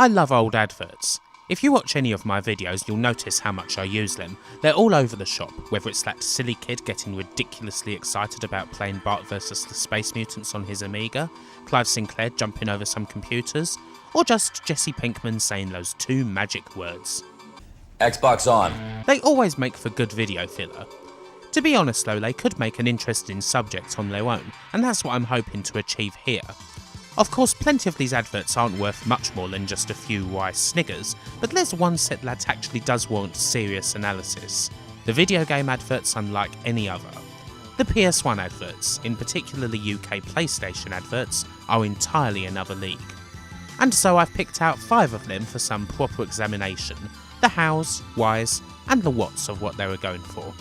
I love old adverts. If you watch any of my videos, you'll notice how much I use them. They're all over the shop, whether it's that silly kid getting ridiculously excited about playing Bart vs the Space Mutants on his Amiga, Clive Sinclair jumping over some computers, or just Jesse Pinkman saying those two magic words. Xbox on. They always make for good video filler. To be honest though, they could make an interesting subject on their own, and that's what I'm hoping to achieve here. Of course, plenty of these adverts aren't worth much more than just a few wise sniggers, but there's one set that actually does warrant serious analysis. The video game adverts unlike any other. The PS1 adverts, in particular the UK PlayStation adverts, are entirely another league. And so I've picked out 5 of them for some proper examination, the hows, whys, and the whats of what they were going for.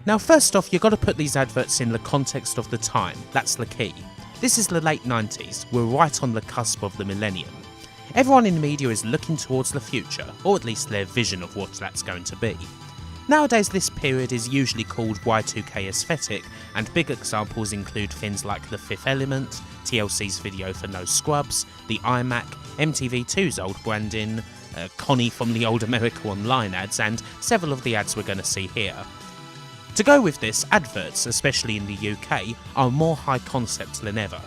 Now first off, you've got to put these adverts in the context of the time, that's the key. This is the late 90s, we're right on the cusp of the millennium. Everyone in media is looking towards the future, or at least their vision of what that's going to be. Nowadays this period is usually called Y2K aesthetic, and big examples include things like The Fifth Element, TLC's video for No Scrubs, the iMac, MTV2's old branding, Connie from the old America Online ads, and several of the ads we're going to see here. To go with this, adverts, especially in the UK, are more high concept than ever.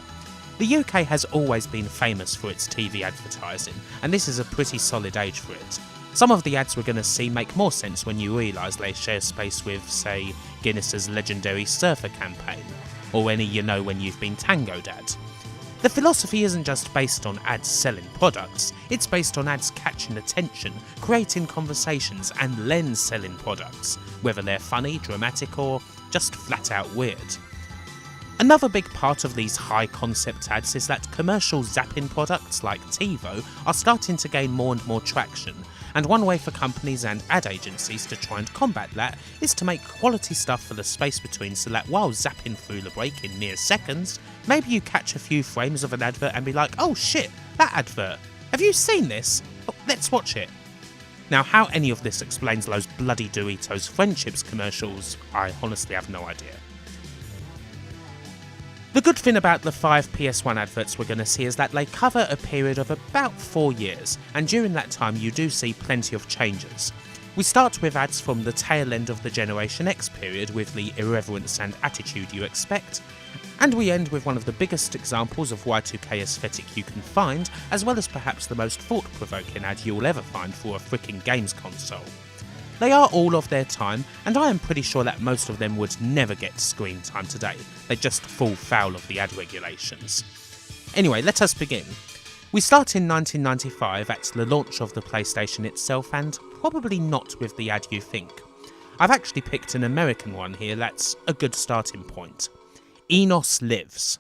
The UK has always been famous for its TV advertising, and this is a pretty solid age for it. Some of the ads we're going to see make more sense when you realise they share space with, say, Guinness's legendary surfer campaign, or any you know when you've been tangoed ad. The philosophy isn't just based on ads selling products, it's based on ads catching attention, creating conversations, and then selling products, whether they're funny, dramatic, or just flat out weird. Another big part of these high concept ads is that commercial zapping products like TiVo are starting to gain more and more traction, and one way for companies and ad agencies to try and combat that is to make quality stuff for the space between, so that while zapping through the break in mere seconds, maybe you catch a few frames of an advert and be like, oh shit, that advert, have you seen this? Oh, let's watch it. Now how any of this explains those bloody Doritos Friendships commercials, I honestly have no idea. The good thing about the 5 PS1 adverts we're going to see is that they cover a period of about 4 years, and during that time you do see plenty of changes. We start with ads from the tail end of the Generation X period with the irreverence and attitude you expect, and we end with one of the biggest examples of Y2K aesthetic you can find, as well as perhaps the most thought-provoking ad you'll ever find for a frickin' games console. They are all of their time, and I am pretty sure that most of them would never get screen time today. They just fall foul of the ad regulations. Anyway, let us begin. We start in 1995 at the launch of the PlayStation itself, and probably not with the ad you think. I've actually picked an American one here that's a good starting point. ENOS Lives.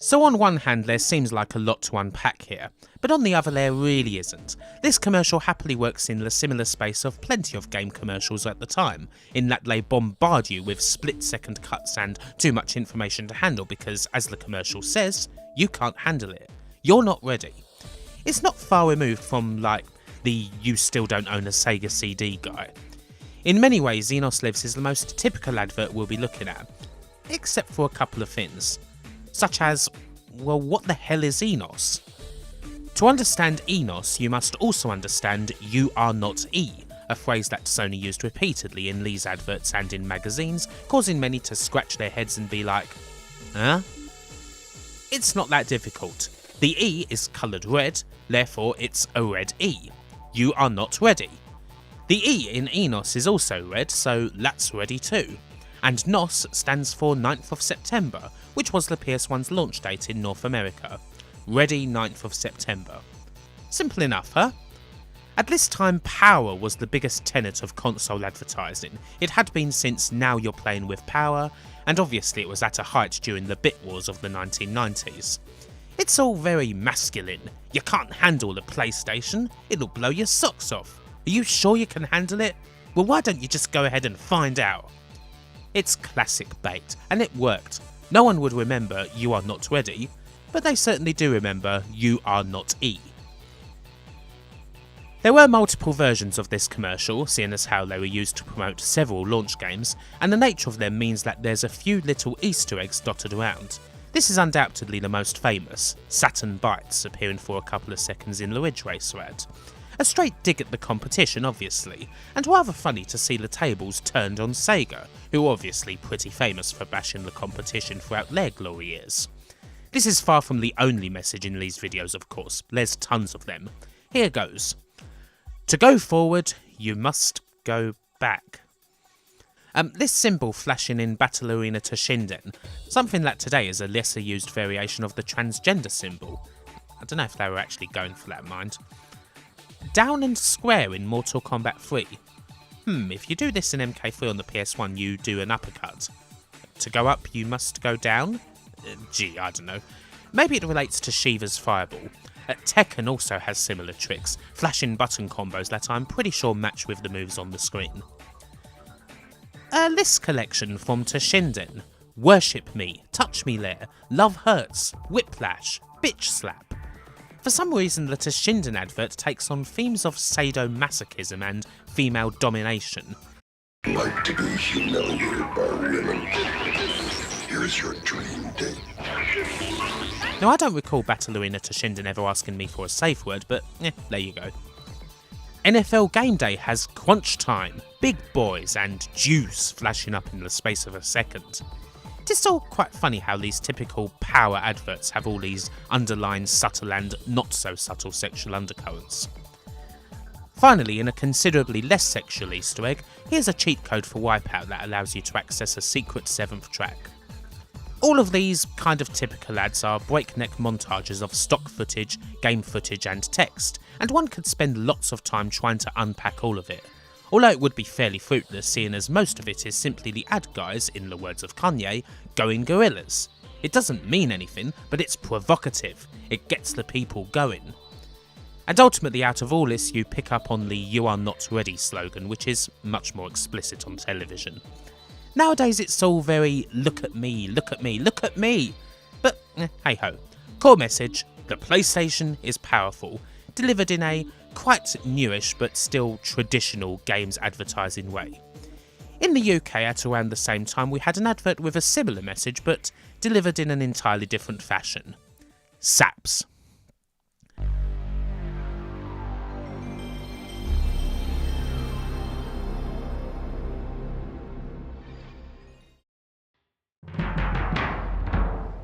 So on one hand there seems like a lot to unpack here, but on the other there really isn't. This commercial happily works in the similar space of plenty of game commercials at the time, in that they bombard you with split-second cuts and too much information to handle because, as the commercial says, you can't handle it. You're not ready. It's not far removed from, like, the you still don't own a Sega CD guy. In many ways, ENOS Lives is the most typical advert we'll be looking at, except for a couple of things. Such as, well, what the hell is ENOS? To understand ENOS, you must also understand "you are not E", a phrase that Sony used repeatedly in these adverts and in magazines, causing many to scratch their heads and be like, huh? It's not that difficult. The E is coloured red, therefore it's a red E. You are not ready. The E in ENOS is also red, so that's ready too. And NOS stands for 9th of September, which was the PS1's launch date in North America. Ready 9th of September. Simple enough, huh? At this time, power was the biggest tenet of console advertising. It had been since Now You're Playing with Power, and obviously it was at a height during the bit wars of the 1990s. It's all very masculine. You can't handle the PlayStation, it'll blow your socks off. Are you sure you can handle it? Well, why don't you just go ahead and find out? It's classic bait, and it worked. No one would remember You Are Not Ready, but they certainly do remember You Are Not E. There were multiple versions of this commercial, seeing as how they were used to promote several launch games, and the nature of them means that there's a few little Easter eggs dotted around. This is undoubtedly the most famous, Saturn Bites appearing for a couple of seconds in the Ridge Racer ad. A straight dig at the competition obviously, and rather funny to see the tables turned on Sega, who are obviously pretty famous for bashing the competition throughout their glory years. This is far from the only message in these videos of course, there's tons of them. Here goes. To go forward, you must go back. This symbol flashing in Battle Arena Toshinden, something that today is a lesser used variation of the transgender symbol. I don't know if they were actually going for that, mind. Down and square in Mortal Kombat 3. If you do this in MK3 on the PS1, you do an uppercut. To go up, you must go down? Gee, I don't know. Maybe it relates to Shiva's fireball. Tekken also has similar tricks, flashing button combos that I'm pretty sure match with the moves on the screen. A list collection from Toshinden. Worship Me, Touch Me There, Love Hurts, Whiplash, Bitch Slap. For some reason the Toshinden advert takes on themes of sadomasochism and female domination. Like to be humiliated by women. Here's your dream date. Now I don't recall Battle Arena Toshinden ever asking me for a safe word, but there you go. NFL Game Day has crunch time, big boys and juice flashing up in the space of a second. It is still quite funny how these typical power adverts have all these underlying subtle and not so subtle sexual undercurrents. Finally, in a considerably less sexual Easter egg, here's a cheat code for Wipeout that allows you to access a secret 7th track. All of these kind of typical ads are breakneck montages of stock footage, game footage and text, and one could spend lots of time trying to unpack all of it. Although it would be fairly fruitless seeing as most of it is simply the ad guys, in the words of Kanye, going gorillas. It doesn't mean anything, but it's provocative, it gets the people going. And ultimately out of all this you pick up on the You Are Not Ready slogan, which is much more explicit on television. Nowadays it's all very look at me, look at me, look at me. But hey ho. Core message, the PlayStation is powerful, delivered in a quite newish but still traditional games advertising way. In the UK at around the same time we had an advert with a similar message but delivered in an entirely different fashion. SAPS.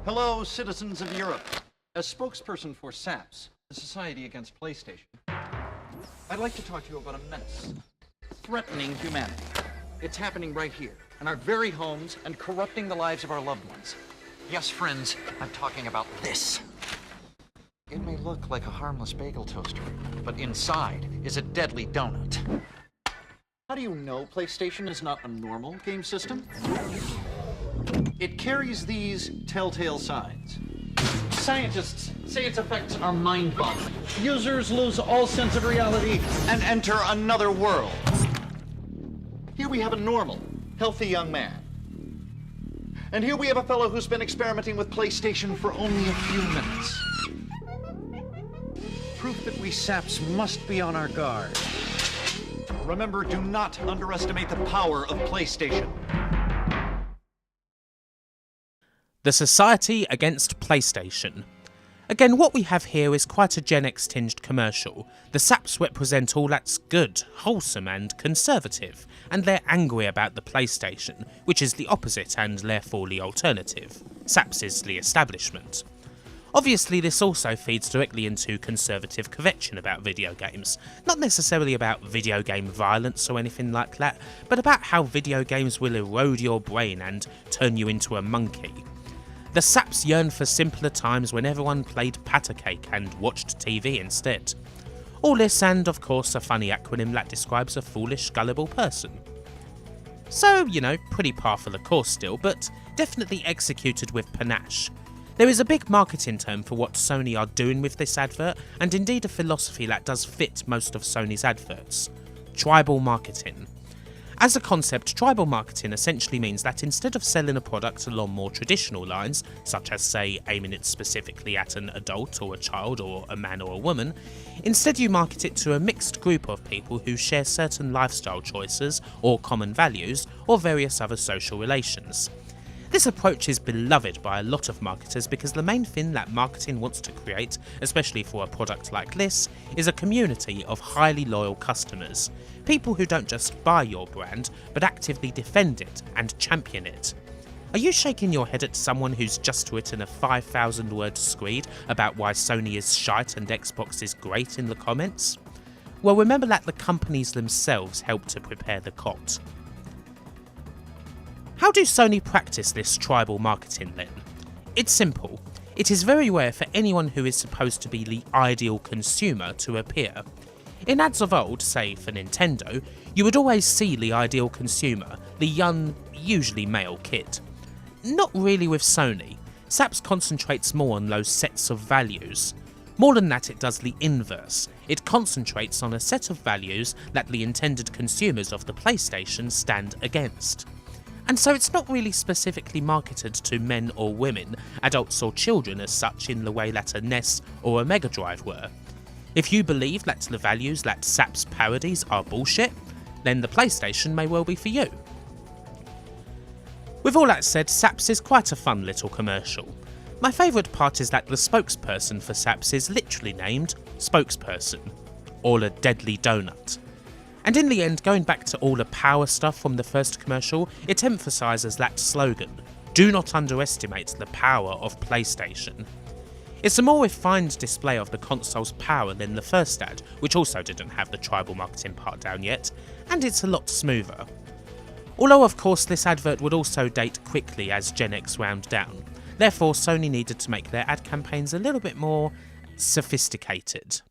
Hello, citizens of Europe. As spokesperson for SAPS, the Society Against PlayStation, I'd like to talk to you about a menace threatening humanity. It's happening right here, in our very homes, and corrupting the lives of our loved ones. Yes, friends, I'm talking about this. It may look like a harmless bagel toaster, but inside is a deadly donut. How do you know PlayStation is not a normal game system? It carries these telltale signs. Scientists say its effects are mind-boggling. Users lose all sense of reality and enter another world. Here we have a normal, healthy young man. And here we have a fellow who's been experimenting with PlayStation for only a few minutes. Proof that we SAPs must be on our guard. Remember, do not underestimate the power of PlayStation. The Society Against PlayStation. Again, what we have here is quite a Gen X tinged commercial. The SAPS represent all that's good, wholesome and conservative, and they're angry about the PlayStation, which is the opposite and therefore the alternative. SAPS is the establishment. Obviously this also feeds directly into conservative convention about video games, not necessarily about video game violence or anything like that, but about how video games will erode your brain and turn you into a monkey. The SAPs yearn for simpler times when everyone played patter cake and watched TV instead. All this and, of course, a funny acronym that describes a foolish, gullible person. So, pretty par for the course still, but definitely executed with panache. There is a big marketing term for what Sony are doing with this advert, and indeed a philosophy that does fit most of Sony's adverts: tribal marketing. As a concept, tribal marketing essentially means that instead of selling a product along more traditional lines, such as say aiming it specifically at an adult or a child or a man or a woman, instead you market it to a mixed group of people who share certain lifestyle choices or common values or various other social relations. This approach is beloved by a lot of marketers because the main thing that marketing wants to create, especially for a product like this, is a community of highly loyal customers. People who don't just buy your brand, but actively defend it and champion it. Are you shaking your head at someone who's just written a 5,000 word screed about why Sony is shite and Xbox is great in the comments? Well, remember that the companies themselves helped to prepare the cult. How do Sony practice this tribal marketing then? It's simple. It is very rare for anyone who is supposed to be the ideal consumer to appear. In ads of old, say for Nintendo, you would always see the ideal consumer, the young, usually male kid. Not really with Sony. SAPS concentrates more on those sets of values. More than that, it does the inverse. It concentrates on a set of values that the intended consumers of the PlayStation stand against. And so it's not really specifically marketed to men or women, adults or children as such in the way that a NES or a Mega Drive were. If you believe that the values that SAPS parodies are bullshit, then the PlayStation may well be for you. With all that said, SAPS is quite a fun little commercial. My favourite part is that the spokesperson for SAPS is literally named Spokesperson, or a deadly donut. And in the end, going back to all the power stuff from the first commercial, it emphasises that slogan: do not underestimate the power of PlayStation. It's a more refined display of the console's power than the first ad, which also didn't have the tribal marketing part down yet, and it's a lot smoother. Although of course this advert would also date quickly as Gen X wound down, therefore Sony needed to make their ad campaigns a little bit more sophisticated.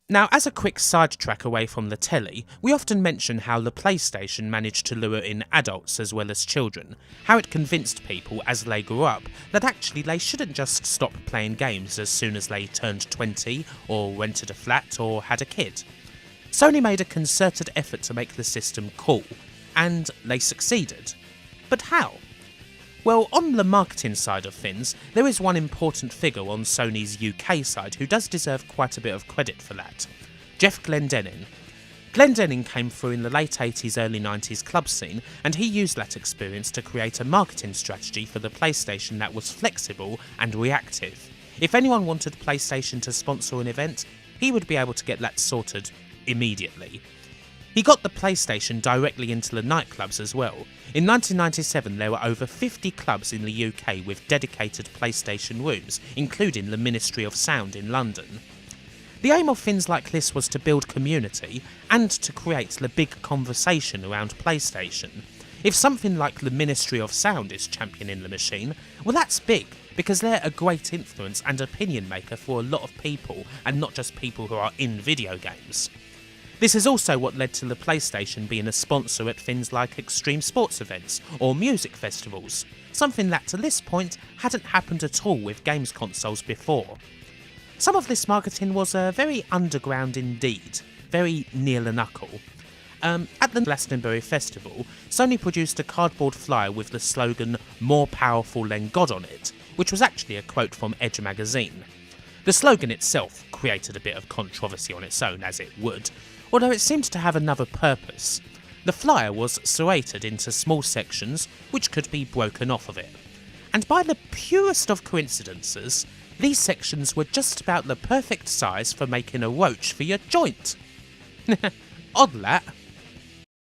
Now, as a quick sidetrack away from the telly, we often mention how the PlayStation managed to lure in adults as well as children, how it convinced people as they grew up that actually they shouldn't just stop playing games as soon as they turned 20 or rented a flat or had a kid. Sony made a concerted effort to make the system cool, and they succeeded. But how? Well, on the marketing side of things, there is one important figure on Sony's UK side who does deserve quite a bit of credit for that: Jeff Glendinning. Glendinning came through in the late 80s, early 90s club scene, and he used that experience to create a marketing strategy for the PlayStation that was flexible and reactive. If anyone wanted PlayStation to sponsor an event, he would be able to get that sorted immediately. He got the PlayStation directly into the nightclubs as well. In 1997 there were over 50 clubs in the UK with dedicated PlayStation rooms, including the Ministry of Sound in London. The aim of things like this was to build community and to create the big conversation around PlayStation. If something like the Ministry of Sound is championing the machine, well that's big, because they're a great influence and opinion maker for a lot of people, and not just people who are in video games. This is also what led to the PlayStation being a sponsor at things like extreme sports events or music festivals, something that to this point hadn't happened at all with games consoles before. Some of this marketing was very underground indeed, very near the knuckle. At the Glastonbury Festival, Sony produced a cardboard flyer with the slogan "More powerful than God" on it, which was actually a quote from Edge magazine. The slogan itself created a bit of controversy on its own, as it would, although it seemed to have another purpose. The flyer was serrated into small sections which could be broken off of it. And by the purest of coincidences, these sections were just about the perfect size for making a roach for your joint. Odd that.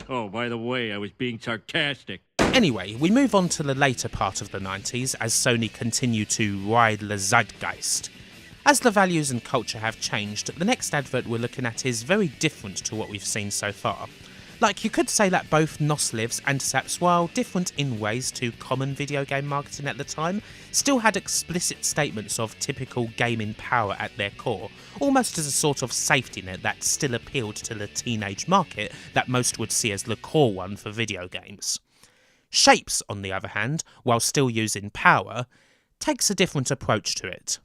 Oh, by the way, I was being sarcastic. Anyway, we move on to the later part of the 90s as Sony continued to ride the zeitgeist. As the values and culture have changed, the next advert we're looking at is very different to what we've seen so far. Like, you could say that both ENOS Lives and SAPS, while different in ways to common video game marketing at the time, still had explicit statements of typical gaming power at their core, almost as a sort of safety net that still appealed to the teenage market that most would see as the core one for video games. S.A.P.S, on the other hand, while still using power, takes a different approach to it.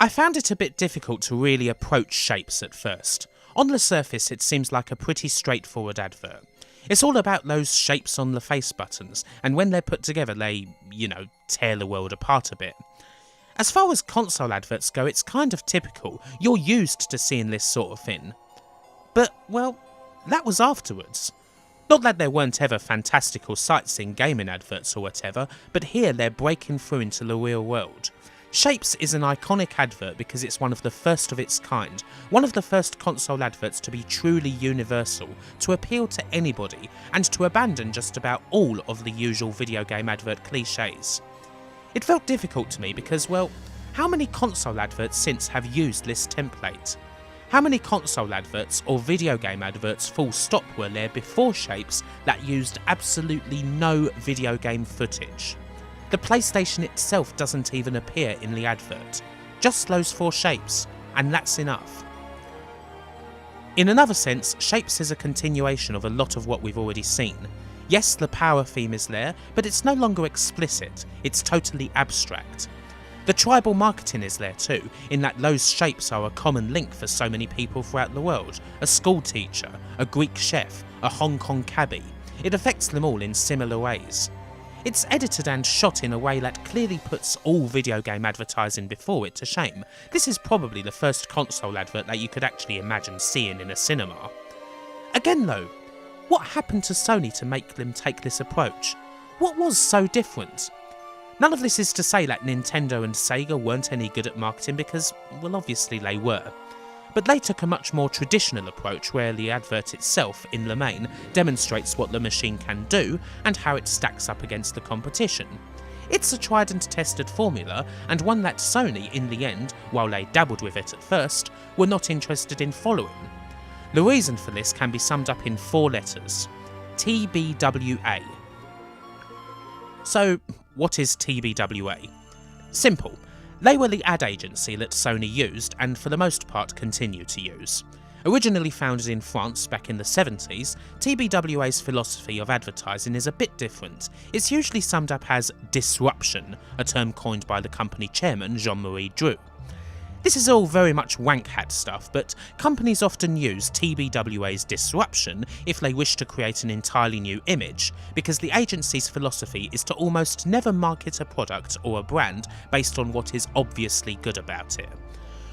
I found it a bit difficult to really approach S.A.P.S at first. On the surface it seems like a pretty straightforward advert. It's all about those shapes on the face buttons, and when they're put together they, tear the world apart a bit. As far as console adverts go, it's kind of typical. You're used to seeing this sort of thing. But, well, that was afterwards. Not that there weren't ever fantastical sights in gaming adverts or whatever, but here they're breaking through into the real world. S.A.P.S is an iconic advert because it's one of the first of its kind, one of the first console adverts to be truly universal, to appeal to anybody, and to abandon just about all of the usual video game advert cliches. It felt difficult to me because, well, how many console adverts since have used this template? How many console adverts or video game adverts full stop were there before S.A.P.S that used absolutely no video game footage? The PlayStation itself doesn't even appear in the advert, just those 4 shapes, and that's enough. In another sense, S.A.P.S is a continuation of a lot of what we've already seen. Yes, the power theme is there, but it's no longer explicit, it's totally abstract. The tribal marketing is there too, in that those shapes are a common link for so many people throughout the world. A school teacher, a Greek chef, a Hong Kong cabbie. It affects them all in similar ways. It's edited and shot in a way that clearly puts all video game advertising before it to shame. This is probably the first console advert that you could actually imagine seeing in a cinema. Again though, what happened to Sony to make them take this approach? What was so different? None of this is to say that Nintendo and Sega weren't any good at marketing because, well, obviously they were. But they took a much more traditional approach where the advert itself, in the main, demonstrates what the machine can do and how it stacks up against the competition. It's a tried and tested formula, and one that Sony, in the end, while they dabbled with it at first, were not interested in following. The reason for this can be summed up in 4 letters. TBWA. So, what is TBWA? Simple. They were the ad agency that Sony used, and for the most part continue to use. Originally founded in France back in the 70s, TBWA's philosophy of advertising is a bit different. It's usually summed up as disruption, a term coined by the company chairman Jean-Marie Drew. This is all very much wank hat stuff, but companies often use TBWA's disruption if they wish to create an entirely new image, because the agency's philosophy is to almost never market a product or a brand based on what is obviously good about it.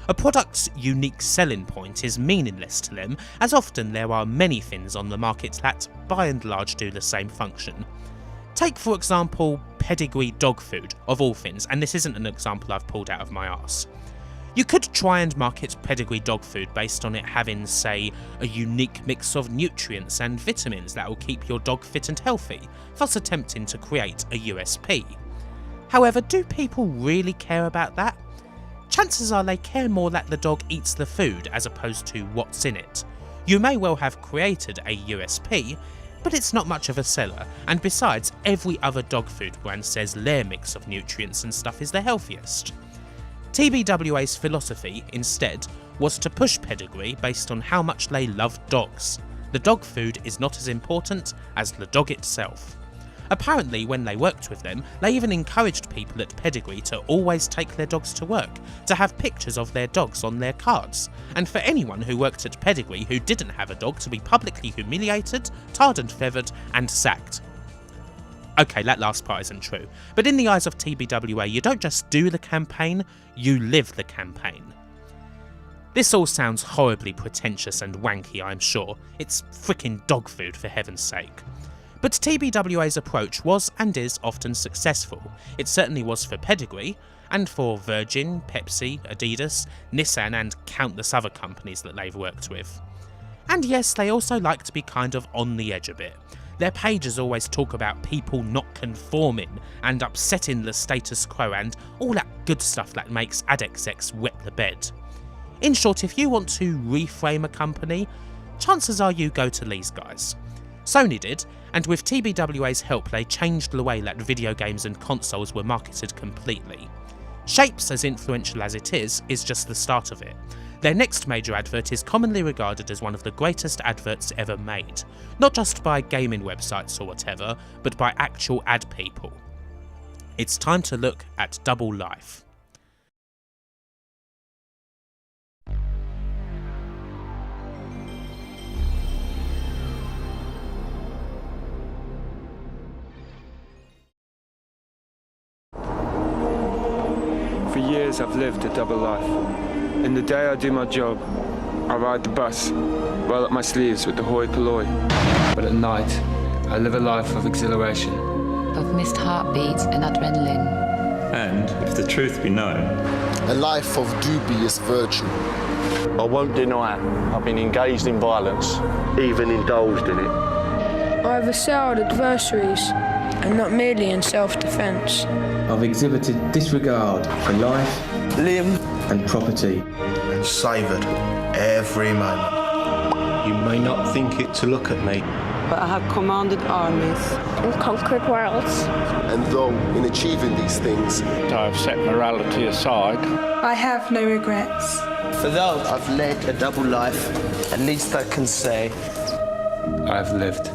A product's unique selling point is meaningless to them, as often there are many things on the market that, by and large, do the same function. Take, for example, pedigree dog food, of all things, and this isn't an example I've pulled out of my arse. You could try and market pedigree dog food based on it having, say, a unique mix of nutrients and vitamins that will keep your dog fit and healthy, thus attempting to create a USP. However, do people really care about that? Chances are they care more that the dog eats the food as opposed to what's in it. You may well have created a USP, but it's not much of a seller, and besides, every other dog food brand says their mix of nutrients and stuff is the healthiest. TBWA's philosophy, instead, was to push pedigree based on how much they loved dogs. The dog food is not as important as the dog itself. Apparently, when they worked with them, they even encouraged people at Pedigree to always take their dogs to work, to have pictures of their dogs on their cards, and for anyone who worked at Pedigree who didn't have a dog to be publicly humiliated, tarred and feathered, and sacked. Okay, that last part isn't true, but in the eyes of TBWA, you don't just do the campaign, you live the campaign. This all sounds horribly pretentious and wanky, I'm sure. It's frickin' dog food, for heaven's sake. But TBWA's approach was and is often successful. It certainly was for Pedigree, and for Virgin, Pepsi, Adidas, Nissan and countless other companies that they've worked with. And yes, they also like to be kind of on the edge a bit. Their pages always talk about people not conforming and upsetting the status quo and all that good stuff that makes ad execs wet the bed. In short, if you want to reframe a company, chances are you go to these guys. Sony did, and with TBWA's help they changed the way that video games and consoles were marketed completely. S.A.P.S, as influential as it is just the start of it. Their next major advert is commonly regarded as one of the greatest adverts ever made, not just by gaming websites or whatever, but by actual ad people. It's time to look at Double Life. For years I've lived a double life. In the day I do my job, I ride the bus, roll up my sleeves with the hoi polloi. But at night, I live a life of exhilaration. Of missed heartbeats and adrenaline. And, if the truth be known, a life of dubious virtue. I won't deny I've been engaged in violence, even indulged in it. I've assailed adversaries, and not merely in self-defence. I've exhibited disregard for life, limb, and property. And savoured every moment. You may not think it to look at me, but I have commanded armies and conquered worlds. And though in achieving these things, I have set morality aside, I have no regrets. For though I've led a double life, at least I can say I've lived.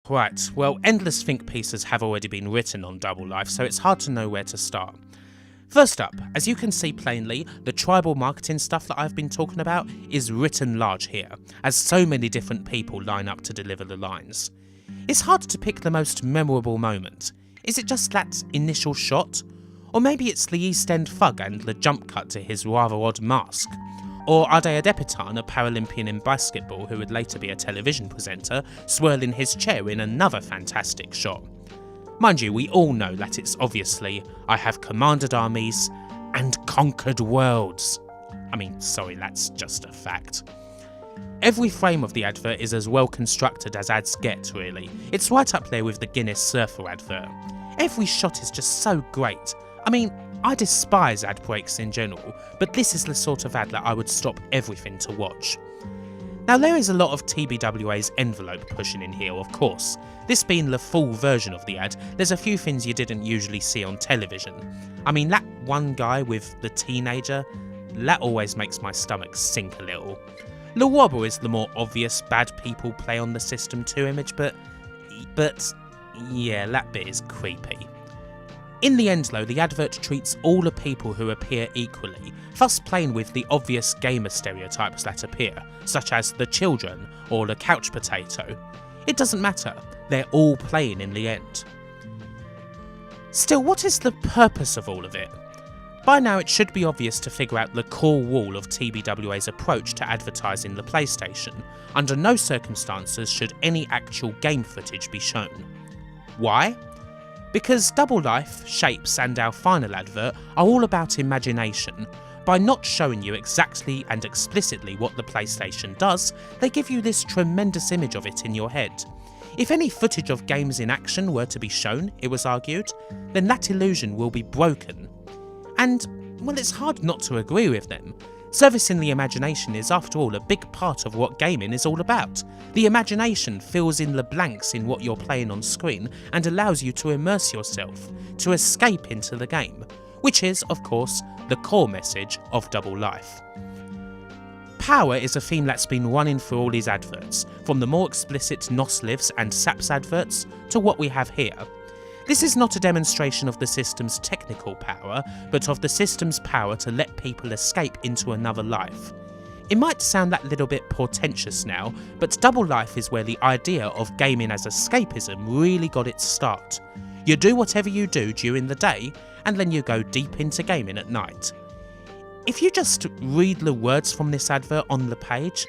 Right, well, endless think pieces have already been written on Double Life, so it's hard to know where to start. First up, as you can see plainly, the tribal marketing stuff that I've been talking about is written large here, as so many different people line up to deliver the lines. It's hard to pick the most memorable moment. Is it just that initial shot? Or maybe it's the East End thug and the jump cut to his rather odd mask? Or Ade Adepitan, a Paralympian in basketball who would later be a television presenter, swirling his chair in another fantastic shot? Mind you, we all know that it's obviously I have commanded armies and conquered worlds. I mean, sorry, that's just a fact. Every frame of the advert is as well constructed as ads get, really. It's right up there with the Guinness Surfer advert. Every shot is just so great. I mean, I despise ad breaks in general, but this is the sort of ad that I would stop everything to watch. Now there is a lot of TBWA's envelope pushing in here, of course. This being the full version of the ad, there's a few things you didn't usually see on television. I mean, that one guy with the teenager, that always makes my stomach sink a little. The Wobble is the more obvious bad people play on the System 2 image, but yeah, that bit is creepy. In the end though, the advert treats all the people who appear equally, thus playing with the obvious gamer stereotypes that appear, such as the children or the couch potato. It doesn't matter, they're all playing in the end. Still, what is the purpose of all of it? By now it should be obvious to figure out the core wall of TBWA's approach to advertising the PlayStation. Under no circumstances should any actual game footage be shown. Why? Because Double Life, S.A.P.S and our final advert are all about imagination. By not showing you exactly and explicitly what the PlayStation does, they give you this tremendous image of it in your head. If any footage of games in action were to be shown, it was argued, then that illusion will be broken. And, well, it's hard not to agree with them. Servicing the imagination is, after all, a big part of what gaming is all about. The imagination fills in the blanks in what you're playing on screen and allows you to immerse yourself, to escape into the game, which is, of course, the core message of Double Life. Power is a theme that's been running through all these adverts, from the more explicit ENOS Lives and SAPS adverts to what we have here. This is not a demonstration of the system's technical power, but of the system's power to let people escape into another life. It might sound that little bit portentous now, but Double Life is where the idea of gaming as escapism really got its start. You do whatever you do during the day, and then you go deep into gaming at night. If you just read the words from this advert on the page,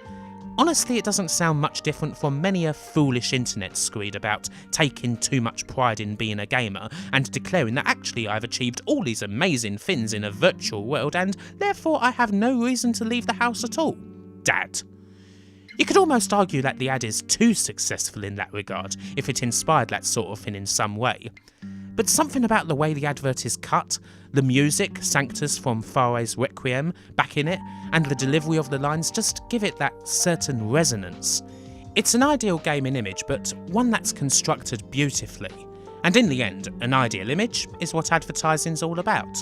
honestly it doesn't sound much different from many a foolish internet screed about taking too much pride in being a gamer and declaring that actually I've achieved all these amazing things in a virtual world and therefore I have no reason to leave the house at all. Dad. You could almost argue that the ad is too successful in that regard, if it inspired that sort of thing in some way. But something about the way the advert is cut, the music, Sanctus from Faraway's Requiem, back in it, and the delivery of the lines just give it that certain resonance. It's an ideal gaming image, but one that's constructed beautifully. And in the end, an ideal image is what advertising's all about.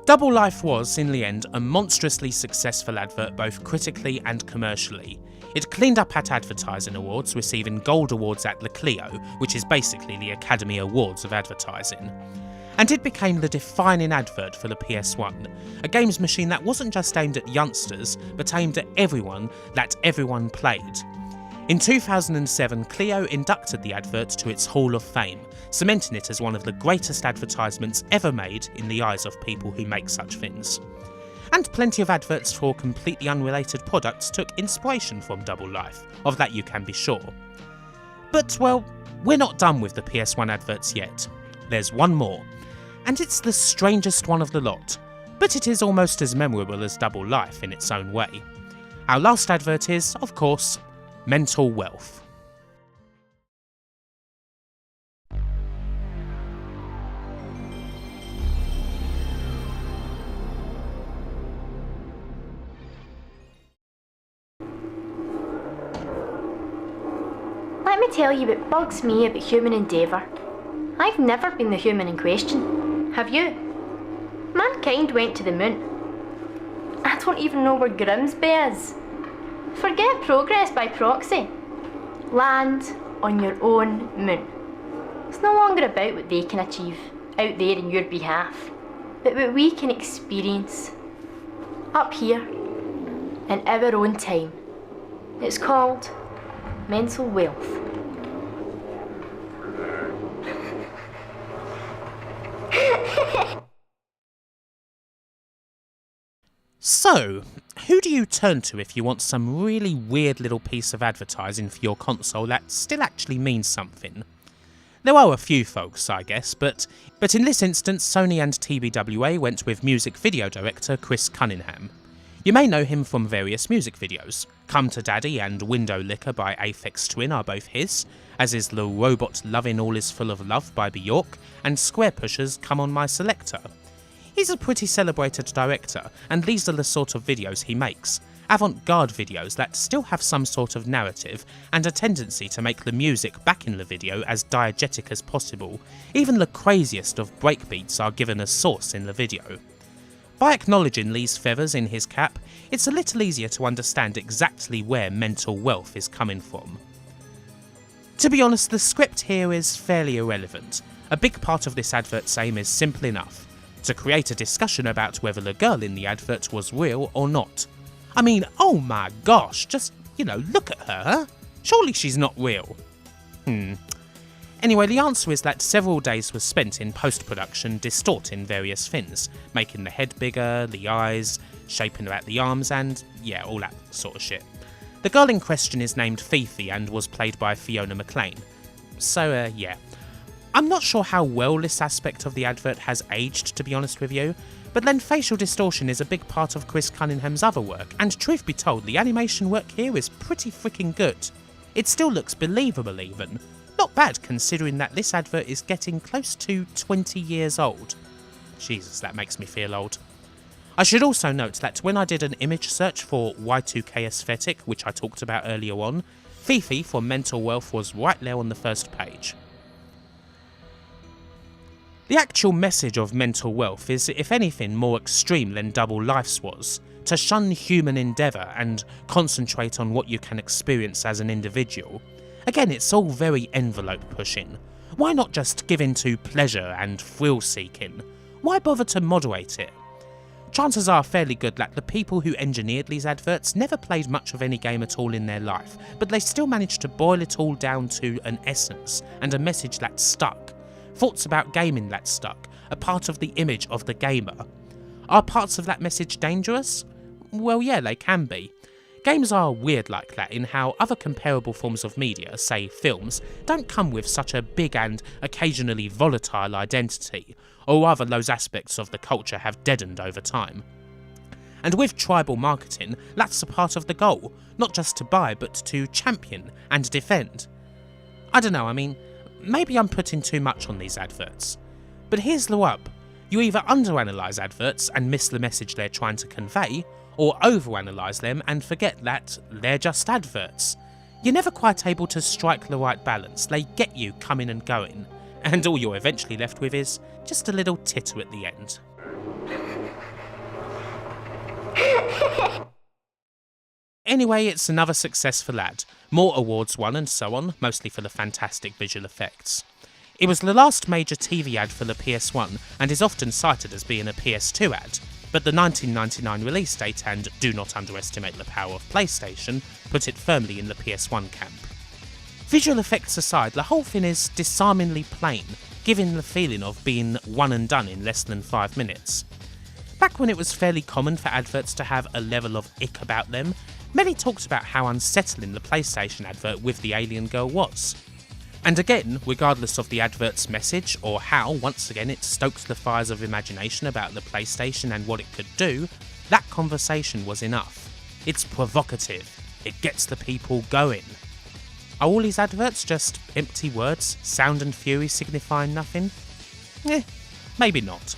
Double Life was, in the end, a monstrously successful advert both critically and commercially. It cleaned up at advertising awards, receiving gold awards at the Clio, which is basically the Academy Awards of advertising. And it became the defining advert for the PS1, a games machine that wasn't just aimed at youngsters, but aimed at everyone that everyone played. In 2007, Clio inducted the advert to its Hall of Fame, cementing it as one of the greatest advertisements ever made in the eyes of people who make such things. And plenty of adverts for completely unrelated products took inspiration from Double Life, of that you can be sure. But, well, we're not done with the PS1 adverts yet. There's one more, and it's the strangest one of the lot, but it is almost as memorable as Double Life in its own way. Our last advert is, of course, Mental Wealth. Let me tell you what bugs me about human endeavour. I've never been the human in question. Have you? Mankind went to the moon. I don't even know where Grimsby is. Forget progress by proxy. Land on your own moon. It's no longer about what they can achieve out there in your behalf, but what we can experience up here in our own time. It's called mental wealth. So, who do you turn to if you want some really weird little piece of advertising for your console that still actually means something? There are a few folks, I guess, but in this instance Sony and TBWA went with music video director Chris Cunningham. You may know him from various music videos. Come to Daddy and Window Licker by Aphex Twin are both his, as is the robot Lovin' All Is Full of Love by Bjork, and Square Pusher's Come On My Selector. He's a pretty celebrated director, and these are the sort of videos he makes. Avant-garde videos that still have some sort of narrative, and a tendency to make the music back in the video as diegetic as possible. Even the craziest of breakbeats are given a source in the video. By acknowledging these feathers in his cap, it's a little easier to understand exactly where mental wealth is coming from. To be honest, the script here is fairly irrelevant. A big part of this advert's aim is simple enough: to create a discussion about whether the girl in the advert was real or not. I mean, oh my gosh, just, look at her, huh? Surely she's not real. Anyway, the answer is that several days were spent in post-production distorting various things, making the head bigger, the eyes, shaping out the arms, and yeah, all that sort of shit. The girl in question is named Fifi and was played by Fiona McLean. So, yeah. I'm not sure how well this aspect of the advert has aged, to be honest with you, but then facial distortion is a big part of Chris Cunningham's other work, and truth be told, the animation work here is pretty freaking good. It still looks believable even. Not bad considering that this advert is getting close to 20 years old. Jesus, that makes me feel old. I should also note that when I did an image search for Y2K aesthetic, which I talked about earlier on, Fifi for mental wealth was right there on the first page. The actual message of mental wealth is, if anything, more extreme than Double Life's was: to shun human endeavour and concentrate on what you can experience as an individual. Again, it's all very envelope pushing. Why not just give in to pleasure and thrill seeking? Why bother to moderate it? Chances are fairly good that the people who engineered these adverts never played much of any game at all in their life, but they still managed to boil it all down to an essence and a message that stuck. Thoughts about gaming that stuck, a part of the image of the gamer. Are parts of that message dangerous? Well, yeah, they can be. Games are weird like that in how other comparable forms of media, say films, don't come with such a big and occasionally volatile identity, or rather those aspects of the culture have deadened over time. And with tribal marketing, that's a part of the goal, not just to buy but to champion and defend. I don't know, I mean, maybe I'm putting too much on these adverts. But here's the rub: you either underanalyse adverts and miss the message they're trying to convey, or overanalyse them and forget that they're just adverts. You're never quite able to strike the right balance. They get you coming and going, and all you're eventually left with is just a little titter at the end. Anyway, it's another successful ad. More awards won and so on, mostly for the fantastic visual effects. It was the last major TV ad for the PS1 and is often cited as being a PS2 ad, but the 1999 release date and do not underestimate the power of PlayStation put it firmly in the PS1 camp. Visual effects aside, the whole thing is disarmingly plain, giving the feeling of being one and done in less than 5 minutes. Back when it was fairly common for adverts to have a level of ick about them, many talked about how unsettling the PlayStation advert with the alien girl was. And again, regardless of the advert's message or how, once again, it stoked the fires of imagination about the PlayStation and what it could do, that conversation was enough. It's provocative. It gets the people going. Are all these adverts just empty words, sound and fury signifying nothing? Maybe not.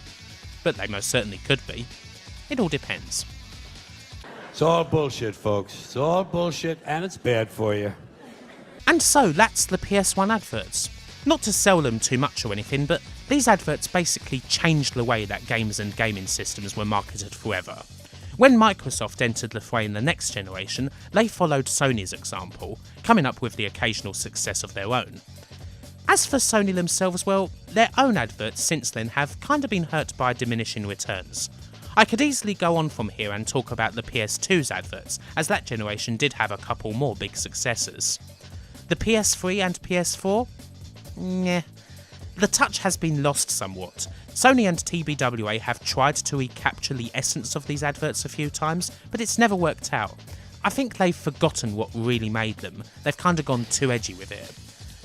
But they most certainly could be. It all depends. It's all bullshit, folks. It's all bullshit, and it's bad for you. And so that's the PS1 adverts. Not to sell them too much or anything, but these adverts basically changed the way that games and gaming systems were marketed forever. When Microsoft entered the fray in the next generation, they followed Sony's example, coming up with the occasional success of their own. As for Sony themselves, well, their own adverts since then have kind of been hurt by diminishing returns. I could easily go on from here and talk about the PS2's adverts, as that generation did have a couple more big successes. The PS3 and PS4? Nah. The touch has been lost somewhat. Sony and TBWA have tried to recapture the essence of these adverts a few times, but it's never worked out. I think they've forgotten what really made them. They've kinda gone too edgy with it.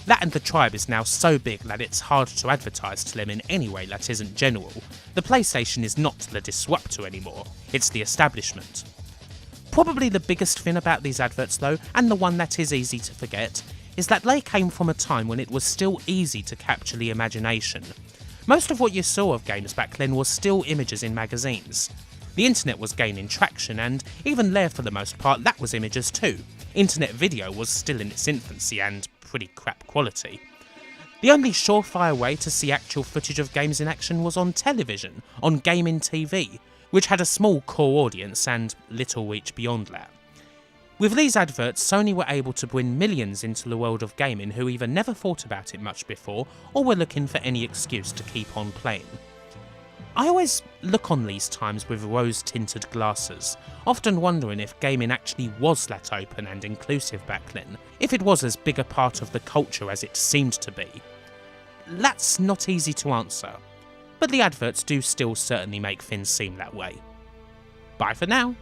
That and the tribe is now so big that it's hard to advertise to them in any way that isn't general. The PlayStation is not the disruptor anymore, it's the establishment. Probably the biggest thing about these adverts though, and the one that is easy to forget, is that they came from a time when it was still easy to capture the imagination. Most of what you saw of games back then was still images in magazines. The internet was gaining traction, and even there for the most part that was images too. Internet video was still in its infancy and pretty crap quality. The only surefire way to see actual footage of games in action was on television, on gaming TV, which had a small core audience and little reach beyond that. With these adverts, Sony were able to bring millions into the world of gaming who either never thought about it much before or were looking for any excuse to keep on playing. I always look on these times with rose-tinted glasses, often wondering if gaming actually was that open and inclusive back then, if it was as big a part of the culture as it seemed to be. That's not easy to answer, but the adverts do still certainly make things seem that way. Bye for now.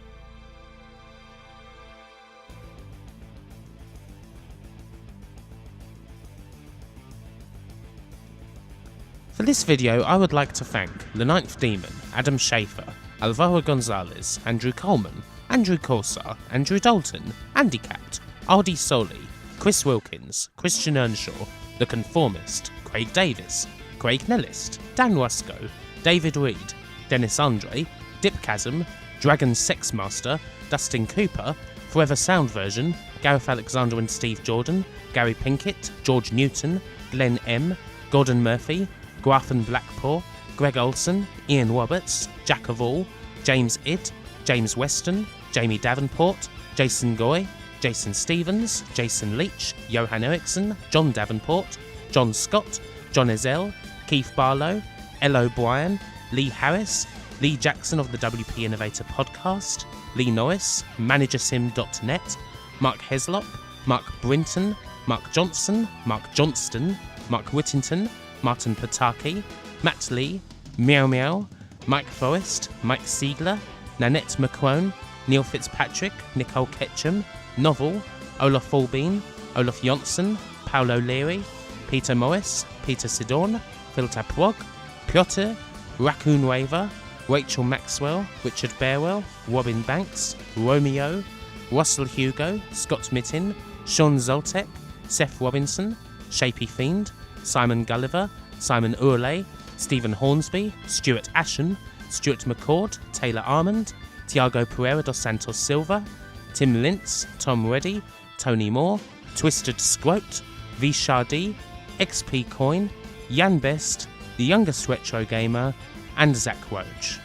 For this video, I would like to thank The Ninth Demon, Adam Schaefer, Alvaro Gonzalez, Andrew Coleman, Andrew Corsar, Andrew Dalton, Andy Capt, R.D. Soli, Chris Wilkins, Christian Earnshaw, The Conformist, Craig Davis, Craig Nellist, Dan Rusko, David Reed, Dennis Andre, Dipchasm, Dragon Sex Master, Dustin Cooper, Forever Sound version, Gareth Alexander and Steve Jordan, Gary Pinkett, George Newton, Glenn M, Gordon Murphy, Grafton Blackpool, Greg Olson, Ian Roberts, Jack of All, James Idd, James Weston, Jamie Davenport, Jason Goy, Jason Stevens, Jason Leach, Johan Eriksson, John Davenport, John Scott, John Ezell, Keith Barlow, L. O'Brien, Lee Harris, Lee Jackson of the WP Innovator podcast, Lee Norris, ManagerSim.net, Mark Heslop, Mark Brinton, Mark Johnson, Mark Johnston, Mark Whittington, Martin Pataki, Matt Lee, Meow Meow, Mike Forrest, Mike Siegler, Nanette McCrone, Neil Fitzpatrick, Nicole Ketchum, Novel, Olaf Fulbein, Olaf Jonsson, Paolo Leary, Peter Morris, Peter Sidorn, Phil Tapwog, Piotr, Raccoon Waver, Rachel Maxwell, Richard Bearwell, Robin Banks, Romeo, Russell Hugo, Scott Mittin, Sean Zoltek, Seth Robinson, Shapey Fiend, Simon Gulliver, Simon Urley, Stephen Hornsby, Stuart Ashen, Stuart McCord, Taylor Armand, Tiago Pereira dos Santos Silva, Tim Lintz, Tom Reddy, Tony Moore, Twisted Squote, V. Shardy, XP Coin, Jan Best, The Youngest Retro Gamer, and Zach Roach.